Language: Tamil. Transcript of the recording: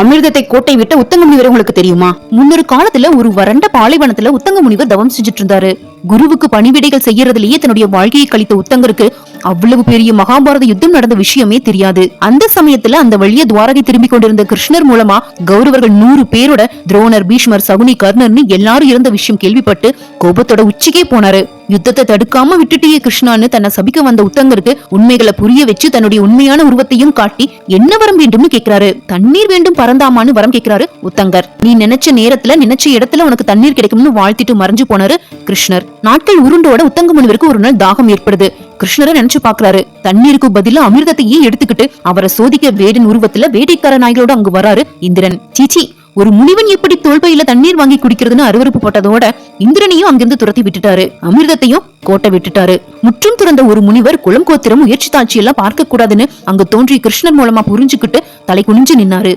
அமிர்தத்தை கோட்டை விட்ட உத்தங்க முனிவர் உங்களுக்கு தெரியுமா? முன்னொரு காலத்துல ஒரு வறண்ட பாலைவனத்துல உத்தங்க முனிவர் தவம் செஞ்சுட்டு இருந்தாரு. குருவுக்கு பணிவிடைகள் செய்யறதுலயே தன்னுடைய வாழ்க்கையை கழித்த உத்தங்கருக்கு அவ்வளவு பெரிய மகாபாரத யுத்தம் நடந்த விஷயமே தெரியாது. அந்த சமயத்துல அந்த வழிய துவாரகை திரும்பி கொண்டிருந்த கிருஷ்ணர் மூலமா கௌரவர்கள் 100 பேரோட துரோணர், பீஷ்மர், சகுனி, கர்ணர்னு எல்லாரும் இருந்த விஷயம் கேள்விப்பட்டு கோபத்தோட உச்சிக்கே போனாரு. யுத்தத்தை தடுக்காம விட்டுட்டியே கிருஷ்ணான்னு தன்னை சபிக்க வந்த உத்தங்கருக்கு உண்மைகளை புரிய வச்சு தன்னுடைய உண்மையான உருவத்தையும் காட்டி என்ன வரம் வேண்டும்னு கேக்குறாரு. தண்ணீர் வேண்டும் பரந்தாமான்னு வரம் கேக்குறாரு உத்தங்கர். நீ நினைச்ச நேரத்துல நினைச்ச இடத்துல உனக்கு தண்ணீர் கிடைக்கும்னு வாழ்த்திட்டு மறைஞ்சு போனாரு கிருஷ்ணர். நாட்கள் உருண்டோட உத்தங்க முனிவருக்கு ஒரு நாள் தாகம் ஏற்படுது. கிருஷ்ணரை நினைச்சு பாக்குறாரு. தண்ணீருக்கு பதிலா அமிர்தத்தையே எடுத்துக்கிட்டு அவரை சோதிக்க வேடன் உருவத்துல வேட்டைக்கார நாய்களோட அங்கு வராரு இந்திரன். சீச்சி, ஒரு முனிவன் எப்படி தோல்பையில தண்ணீர் வாங்கி குடிக்கிறதுன்னு அருவருப்பு போட்டதோட இந்திரனையும் அங்கிருந்து துரத்தி விட்டுட்டாரு. அமிர்தத்தையும் கோட்டை விட்டுட்டாரு. முற்றும் துறந்த ஒரு முனிவர் குளம் கோத்திரம் முயற்சி தாட்சி எல்லாம் பார்க்க கூடாதுன்னு அங்க தோன்றிய கிருஷ்ணன் மூலமா புரிஞ்சுக்கிட்டு தலை குனிஞ்சு நின்னாரு.